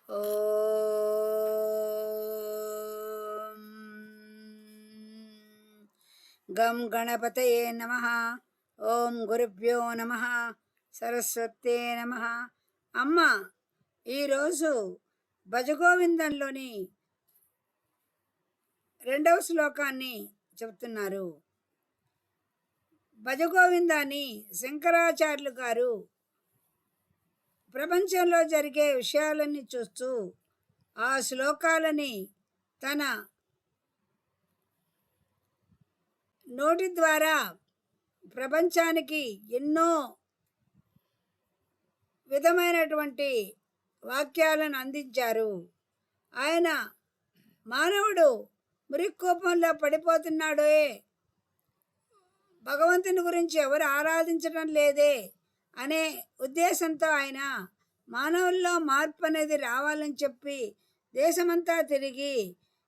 ఓం గం గణపతయే నమః. ఓం గురుభ్యో నమః. సరస్వతే నమః. అమ్మ ఈరోజు భజగోవిందంలోని 2వ శ్లోకాన్ని చెబుతున్నారు. భజగోవిందాన్ని శంకరాచార్యులు గారు ప్రపంచంలో జరిగే విషయాలన్నీ చూస్తూ ఆ శ్లోకాలని తన నోటి ద్వారా ప్రపంచానికి ఎన్నో విధమైనటువంటి వాక్యాలను అందించారు. ఆయన మానవుడు మురికోపంలో పడిపోతున్నాడే, భగవంతుని గురించి ఎవరు ఆరాధించడం లేదే అనే ఉద్దేశంతో ఆయన మానవుల్లో మార్పు అనేది రావాలని చెప్పి దేశమంతా తిరిగి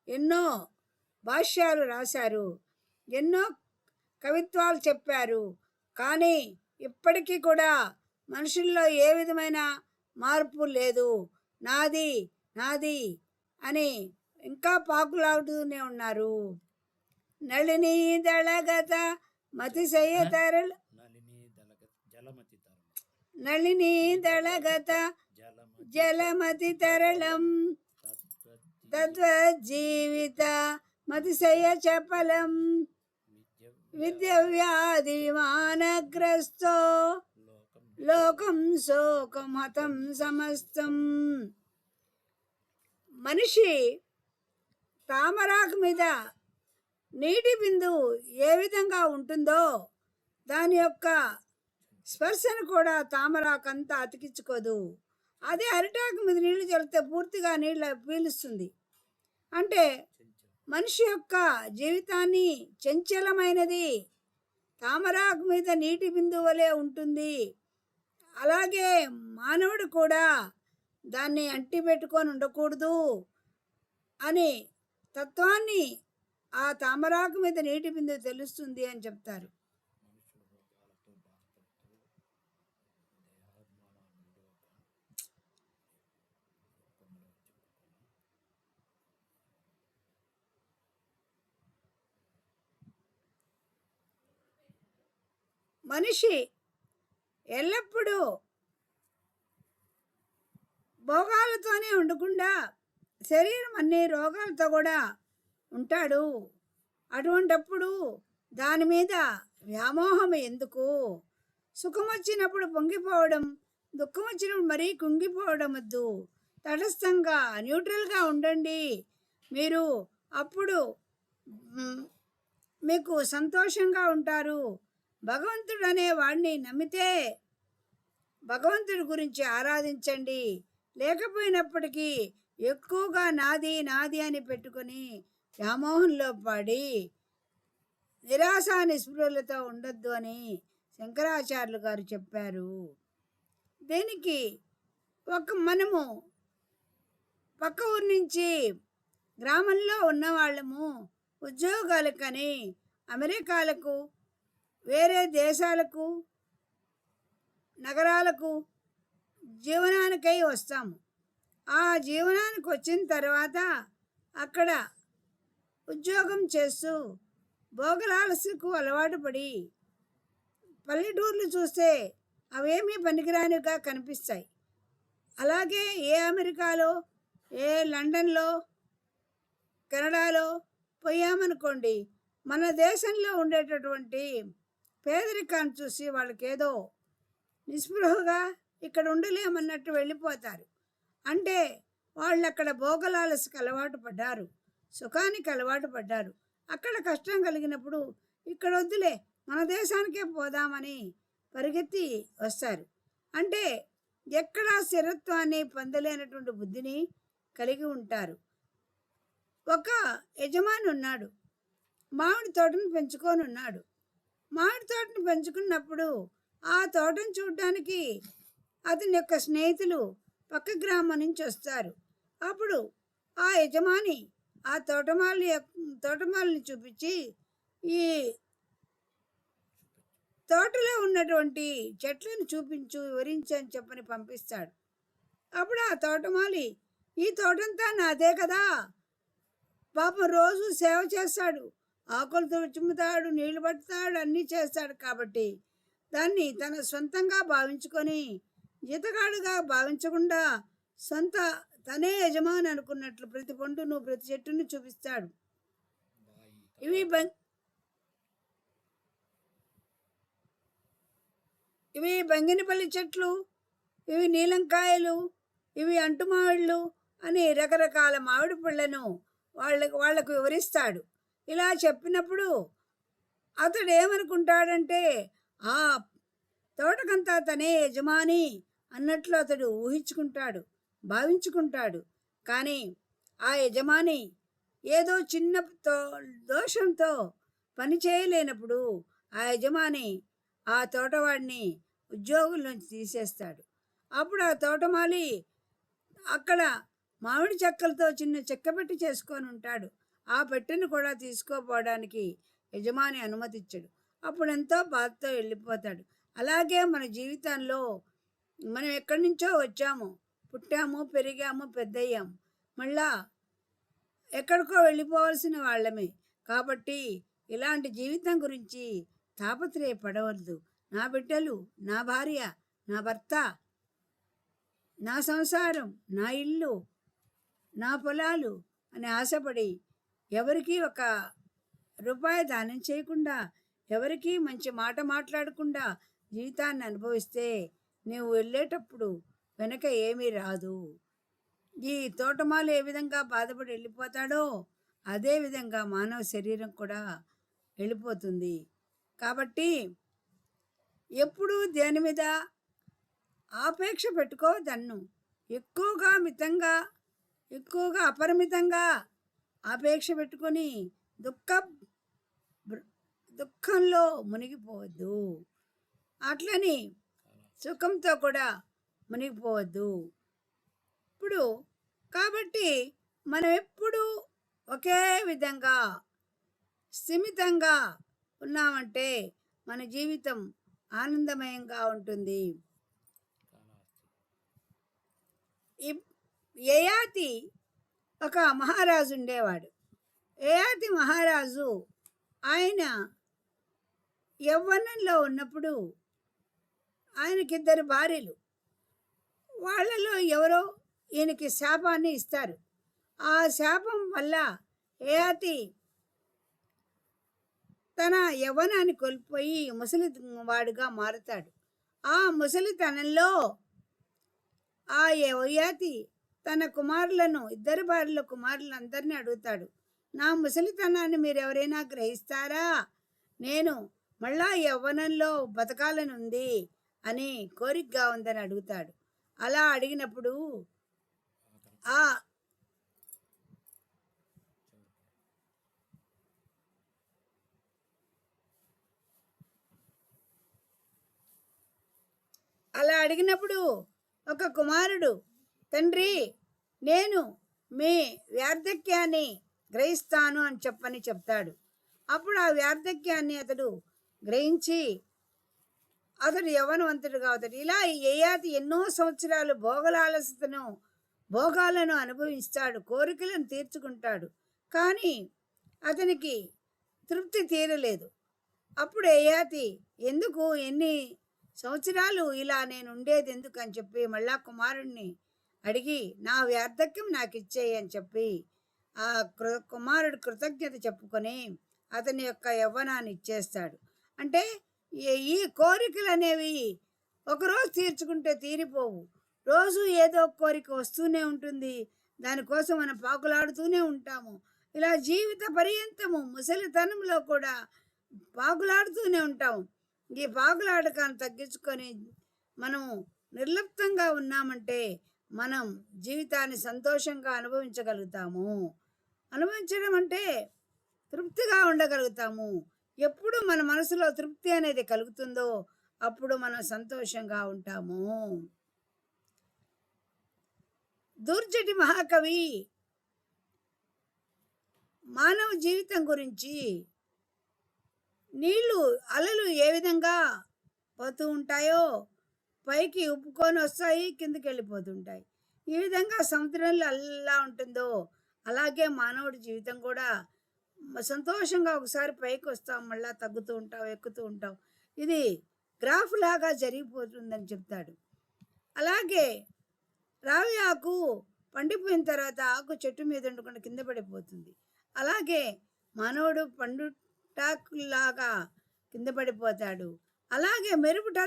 ఎన్నో భాష్యాలు రాశారు, ఎన్నో కవిత్వాలు చెప్పారు. కానీ ఇప్పటికీ కూడా మనుషుల్లో ఏ విధమైన మార్పు లేదు. నాది నాది అని ఇంకా పాకులాడుతూనే ఉన్నారు. నళినీ దళగత మతిశయ తరళ నళినీ దళగత జలమతి తరళం తద్వజ్జీవిత మతిశయ చపలం విద్య వ్యాధి మానగ్రస్తో లోకం శోకం హతం సమస్తం. మనిషి తామరాకు మీద నీటి బిందువు ఏ విధంగా ఉంటుందో దాని యొక్క స్పర్శను కూడా తామరాకంతా అతికించుకోదు. అదే అరిటాకు మీద నీళ్లు చల్లితే పూర్తిగా నీళ్ళు పీలుస్తుంది. అంటే మనిషి యొక్క జీవితాన్ని చంచలమైనది, తామరాకు మీద నీటి బిందువు వలె ఉంటుంది. అలాగే మానవుడు కూడా దాన్ని అంటి పెట్టుకొని ఉండకూడదు అని తత్వాన్ని ఆ తామరాకు మీద నీటి బిందువు తెలుస్తుంది అని చెప్తారు. మనిషి ఎల్లప్పుడూ భోగాలతోనే ఉండకుండా శరీరం అన్ని రోగాలతో కూడా ఉంటాడు. అటువంటప్పుడు దాని మీద వ్యామోహం ఎందుకు? సుఖం వచ్చినప్పుడు పొంగిపోవడం, దుఃఖం వచ్చినప్పుడు మరీ కుంగిపోవడం వద్దు. తటస్థంగా న్యూట్రల్గా ఉండండి. మీరు అప్పుడు మీకు సంతోషంగా ఉంటారు. భగవంతుడు అనే వాడిని నమ్మితే భగవంతుడి గురించి ఆరాధించండి. లేకపోయినప్పటికీ ఎక్కువగా నాది నాది అని పెట్టుకొని వ్యామోహంలో పడి నిరాశ నిస్పృహలతో ఉండొద్దు అని శంకరాచార్యులు గారు చెప్పారు. దీనికి మనము పక్క ఊరి నుంచి గ్రామంలో ఉన్నవాళ్ళము ఉద్యోగాలకని అమెరికాలకు, వేరే దేశాలకు, నగరాలకు జీవనానికై వస్తాము. ఆ జీవనానికి వచ్చిన తర్వాత అక్కడ ఉద్యోగం చేస్తూ భోగలాలసకు అలవాటు పడి పల్లెటూర్లు చూస్తే అవేమీ పనికిరానిగా కనిపిస్తాయి. అలాగే ఏ అమెరికాలో, ఏ లండన్లో, కెనడాలో పోయామనుకోండి, మన దేశంలో ఉండేటటువంటి పేదరికాన్ని చూసి వాళ్ళకేదో నిస్పృహగా ఇక్కడ ఉండలేమన్నట్టు వెళ్ళిపోతారు. అంటే వాళ్ళు అక్కడ భోగలాలసకు అలవాటు పడ్డారు, సుఖానికి అలవాటు పడ్డారు. అక్కడ కష్టం కలిగినప్పుడు ఇక్కడ వద్దులే మన దేశానికే పోదామని పరిగెత్తి వస్తారు. అంటే ఎక్కడా స్థిరత్వాన్ని పొందలేనటువంటి బుద్ధిని కలిగి ఉంటారు. ఒక యజమాని ఉన్నాడు, మామిడి తోటను పెంచుకొని ఉన్నాడు. మామిడి తోటను పెంచుకున్నప్పుడు ఆ తోటను చూడడానికి అతని యొక్క స్నేహితులు పక్క గ్రామం నుంచి వస్తారు. అప్పుడు ఆ యజమాని ఆ తోటమాలిని చూపించి ఈ తోటలో ఉన్నటువంటి చెట్లను చూపించు, వివరించు అని చెప్పని పంపిస్తాడు. అప్పుడు ఆ తోటమాలి ఈ తోటంతా నాదే కదా. పాపం రోజు సేవ చేస్తాడు, ఆకులతో చిమ్ముతాడు, నీళ్లు పడతాడు, అన్నీ చేస్తాడు. కాబట్టి దాన్ని తన సొంతంగా భావించుకొని జీతగాడుగా భావించకుండా సొంత తనే యజమాని అనుకున్నట్లు ప్రతి పండును ప్రతి చెట్టును చూపిస్తాడు. ఇవి ఇవి బంగినపల్లి చెట్లు, ఇవి నీలంకాయలు, ఇవి అంటుమావిళ్ళు అని రకరకాల మామిడి పళ్ళను వాళ్లకు వివరిస్తాడు. ఇలా చెప్పినప్పుడు అతడు ఏమనుకుంటాడంటే ఆ తోటకంతా తనే యజమాని అన్నట్లు అతడు ఊహించుకుంటాడు, భావించుకుంటాడు. కానీ ఆ యజమాని ఏదో చిన్న దోషంతో పని చేయలేనప్పుడు ఆ యజమాని ఆ తోటవాడిని ఉద్యోగుల నుంచి తీసేస్తాడు. అప్పుడు ఆ తోటమాలి అక్కడ మామిడి చెక్కలతో చిన్న చెక్క పెట్టి చేసుకొని ఉంటాడు. ఆ పెట్టెను కూడా తీసుకోపోవడానికి యజమాని అనుమతించడు. అప్పుడు ఎంతో బాధతో వెళ్ళిపోతాడు. అలాగే మన జీవితంలో మనం ఎక్కడి నుంచో వచ్చాము, పుట్టాము, పెరిగాము, పెద్దయ్యాము, మళ్ళా ఎక్కడికో వెళ్ళిపోవాల్సిన వాళ్ళమే. కాబట్టి ఇలాంటి జీవితం గురించి తాపత్రయపడవద్దు. నా బిడ్డలు, నా భార్య, నా భర్త, నా సంసారం, నా ఇల్లు, నా పొలాలు అని ఆశపడి ఎవరికీ ఒక రూపాయి దానం చేయకుండా, ఎవరికీ మంచి మాట మాట్లాడకుండా జీవితాన్ని అనుభవిస్తే నీవు వెళ్ళేటప్పుడు వెనక ఏమీ రాదు. ఈ తోటమాలు ఏ విధంగా బాధపడి వెళ్ళిపోతాడో అదేవిధంగా మానవ శరీరం కూడా వెళ్ళిపోతుంది. కాబట్టి ఎప్పుడూ దేని మీద ఆపేక్ష పెట్టుకోవద్దన్ను. ఎక్కువగా మితంగా, ఎక్కువగా అపరిమితంగా ఆపేక్ష పెట్టుకొని దుఃఖంలో మునిగిపోవద్దు. అట్లని సుఖంతో కూడా మునిగిపోవద్దు. ఇప్పుడు కాబట్టి మనం ఎప్పుడూ ఒకే విధంగా స్థిమితంగా ఉన్నామంటే మన జీవితం ఆనందమయంగా ఉంటుంది. యయాతి ఒక మహారాజు ఉండేవాడు. యయాతి మహారాజు ఆయన యవ్వనంలో ఉన్నప్పుడు ఆయనకిద్దరు భార్యలు. వాళ్ళలో ఎవరో ఈయనకి శాపాన్ని ఇస్తారు. ఆ శాపం వల్ల యయాతి తన యవ్వనాన్ని కోల్పోయి ముసలి వాడుగా మారుతాడు. ఆ ముసలితనంలో ఆ యయాతి తన కుమారులను, ఇద్దరు భార్యల కుమారులను అందరినీ అడుగుతాడు, నా ముసలితనాన్ని మీరు ఎవరైనా గ్రహిస్తారా? నేను మళ్ళా యవ్వనంలో బతకాలని ఉంది అని కోరికగా ఉందని అడుగుతాడు. అలా అడిగినప్పుడు ఒక కుమారుడు, తండ్రి నేను మీ వార్ధక్యాన్ని గ్రహిస్తాను అని చెప్తాడు. అప్పుడు ఆ వార్ధక్యాన్ని అతడు గ్రహించి అతడు యవ్వనవంతుడుగా అవుతాడు. ఇలా యయాతి ఎన్నో సంవత్సరాలు భోగాలను అనుభవిస్తాడు, కోరికలను తీర్చుకుంటాడు. కానీ అతనికి తృప్తి తీరలేదు. అప్పుడు యయాతి ఎందుకు ఎన్ని సంవత్సరాలు ఇలా నేను ఉండేది ఎందుకు అని చెప్పి మళ్ళా కుమారుడిని అడిగి నా వార్ధక్యం నాకు ఇచ్చేయి అని చెప్పి ఆ కుమారుడు కృతజ్ఞత చెప్పుకొని అతని యొక్క యవ్వనాన్ని ఇచ్చేస్తాడు. అంటే ఈ కోరికలు అనేవి ఒకరోజు తీర్చుకుంటే తీరిపోవు. రోజు ఏదో కోరిక వస్తూనే ఉంటుంది, దానికోసం మనం పాకులాడుతూనే ఉంటాము. ఇలా జీవిత పర్యంతము ముసలితనంలో కూడా పాకులాడుతూనే ఉంటాము. ఈ పాకులాడకాన్ని తగ్గించుకొని మనం నిర్లిప్తంగా ఉన్నామంటే మనం జీవితాన్ని సంతోషంగా అనుభవించగలుగుతాము. అనుభవించడం అంటే తృప్తిగా ఉండగలుగుతాము. ఎప్పుడు మన మనసులో తృప్తి అనేది కలుగుతుందో అప్పుడు మనం సంతోషంగా ఉంటాము. దుర్జటి మహాకవి మానవ జీవితం గురించి నీళ్లు అలలు ఏ విధంగా పోతూ ఉంటాయో పైకి ఉప్పుకొని వస్తాయి, కిందకి వెళ్ళిపోతుంటాయి. ఈ విధంగా సముద్రంలో ఎలా ఉంటుందో అలాగే మానవుడి జీవితం కూడా సంతోషంగా ఒకసారి పైకి వస్తాం, మళ్ళీ తగ్గుతూ ఉంటాం, ఎక్కుతూ ఉంటాం. ఇది గ్రాఫ్ లాగా జరిగిపోతుందని చెప్తాడు. అలాగే రావి ఆకు పండిపోయిన తర్వాత ఆకు చెట్టు మీద ఉండకుండా కింద పడిపోతుంది. అలాగే మానవుడు పండుటాకులాగా కింద పడిపోతాడు. అలాగే మెరుపుటి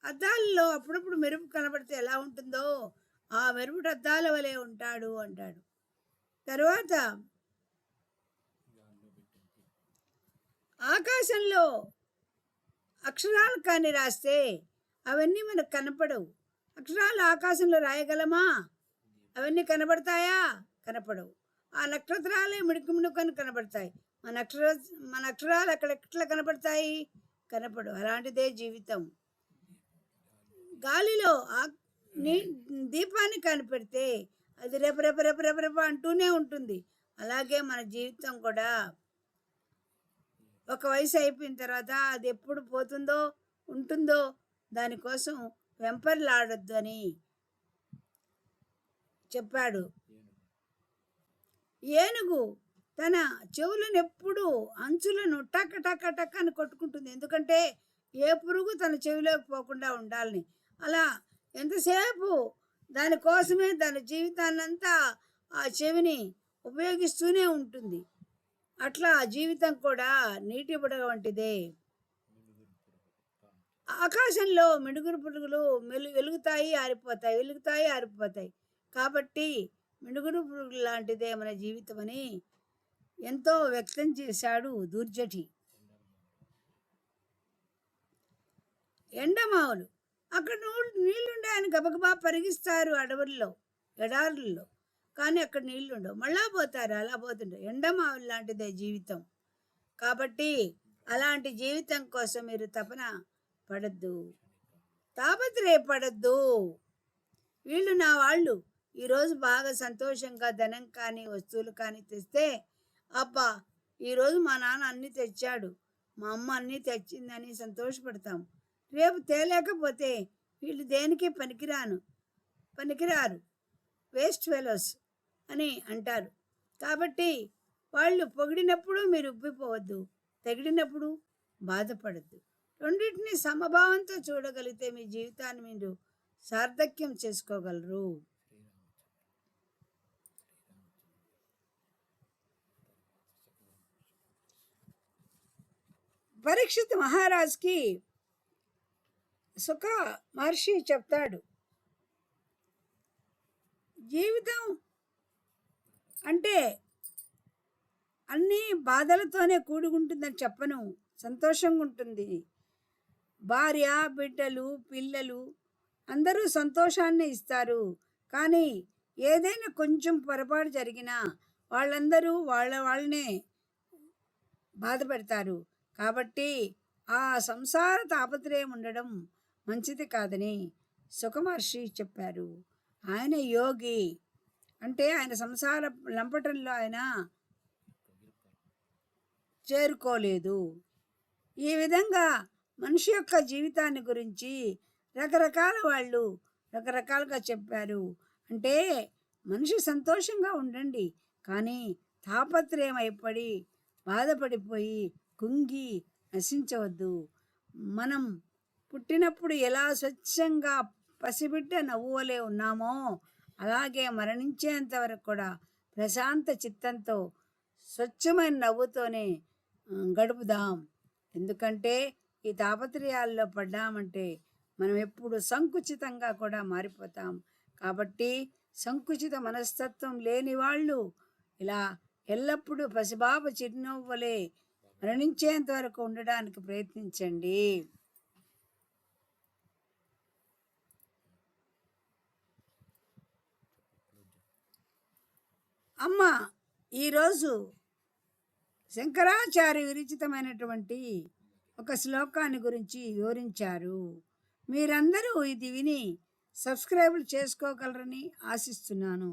అద్దాలలో అప్పుడప్పుడు మెరుపు కనబడితే ఎలా ఉంటుందో ఆ మెరుపుటి అద్దాల వలె ఉంటాడు అంటాడు. తర్వాత ఆకాశంలో అక్షరాలు కానీ రాస్తే అవన్నీ మనకు కనపడవు. అక్షరాలు ఆకాశంలో రాయగలమా? అవన్నీ కనబడతాయా? కనపడవు. ఆ నక్షత్రాలే మిణుకు మిణుకని కనబడతాయి. మన అక్షరాలు అక్కడ ఎట్లా కనపడతాయి? కనపడవు. అలాంటిదే జీవితం. గాలిలో దీపాన్ని కనిపెడితే అది రెప రెప రెప రెప రెప అంటూనే ఉంటుంది. అలాగే మన జీవితం కూడా ఒక వయసు అయిపోయిన తర్వాత అది ఎప్పుడు పోతుందో ఉంటుందో దానికోసం వెంపర్లాడొద్దు అని చెప్పాడు. ఏనుగు తన చెవులను ఎప్పుడు అంచులను టక్ టక్ టక్ అని కొట్టుకుంటుంది. ఎందుకంటే ఏ పురుగు తన చెవిలోకి పోకుండా ఉండాలని. అలా ఎంతసేపు దానికోసమే దాని జీవితాన్నంతా ఆ చెవిని ఉపయోగిస్తూనే ఉంటుంది. అట్లా జీవితం కూడా నీటి బుడగ వంటిదే. ఆకాశంలో మిడుగురు పురుగులు వెలుగుతాయి ఆరిపోతాయి, వెలుగుతాయి ఆరిపోతాయి. కాబట్టి మిడుగురు పురుగులు లాంటిదే మన జీవితం అని ఎంతో వ్యక్తం చేశాడు దుర్జటి. ఎండమావులు అక్కడ నీళ్లుండాయని గబగబా పరిగిస్తారు అడవుల్లో, ఎడారుల్లో. కానీ అక్కడ నీళ్లుండవు, మళ్ళా పోతారు. అలా పోతుంటారు. ఎండమావులు లాంటిదే జీవితం. కాబట్టి అలాంటి జీవితం కోసం మీరు తపన పడద్దు, తాపత్రయపడద్దు. వీళ్ళు నా వాళ్ళు ఈరోజు బాగా సంతోషంగా ధనం కానీ వస్తువులు కానీ తెస్తే, అబ్బా ఈరోజు మా నాన్న అన్నీ తెచ్చాడు, మా అమ్మ అన్నీ తెచ్చిందని సంతోషపడతాం. రేపు తేలేకపోతే వీళ్ళు దేనికి పనికిరారు, వేస్ట్ ఫెలోస్ అని అంటారు. కాబట్టి వాళ్ళు పొగిడినప్పుడు మీరు ఉబ్బిపోవద్దు, తెగిడినప్పుడు బాధపడద్దు. రెండింటిని సమభావంతో చూడగలిగితే మీ జీవితాన్ని మీరు సార్థక్యం చేసుకోగలరు. పరీక్షిత్ మహారాజ్కి సుఖ మహర్షి చెప్తాడు, జీవితం అంటే అన్నీ బాధలతోనే కూడుకుంటుందని చెప్పను, సంతోషంగా ఉంటుంది. భార్య, బిడ్డలు, పిల్లలు అందరూ సంతోషాన్ని ఇస్తారు. కానీ ఏదైనా కొంచెం పొరపాటు జరిగినా వాళ్ళందరూ వాళ్ళనే బాధపెడతారు. కాబట్టి ఆ సంసార తాపత్రయం ఉండడం మంచిది కాదని సుఖమహర్షి చెప్పారు. ఆయన యోగి, అంటే ఆయన సంసార లంపటంలో ఆయన చేరుకోలేదు. ఈ విధంగా మనిషి యొక్క జీవితాన్ని గురించి రకరకాల వాళ్ళు రకరకాలుగా చెప్పారు. అంటే మనిషి సంతోషంగా ఉండండి, కానీ తాపత్రయం అయిపడి బాధపడిపోయి కుంగి నశించవద్దు. మనం పుట్టినప్పుడు ఎలా స్వచ్ఛంగా పసిబిడ్డ నవ్వువలే ఉన్నామో అలాగే మరణించేంత వరకు కూడా ప్రశాంత చిత్తంతో స్వచ్ఛమైన నవ్వుతోనే గడుపుదాం. ఎందుకంటే ఈ తాపత్రయాల్లో పడ్డామంటే మనం ఎప్పుడు సంకుచితంగా కూడా మారిపోతాం. కాబట్టి సంకుచిత మనస్తత్వం లేని వాళ్ళు ఇలా ఎల్లప్పుడూ పసిబాబు చిరునవ్వులే మరణించేంత వరకు ఉండడానికి ప్రయత్నించండి. అమ్మ ఈరోజు శంకరాచార్య విరచితమైనటువంటి ఒక శ్లోకాన్ని గురించి వివరించారు. మీరందరూ ఇది విని సబ్స్క్రైబ్ చేసుకోగలరని ఆశిస్తున్నాను.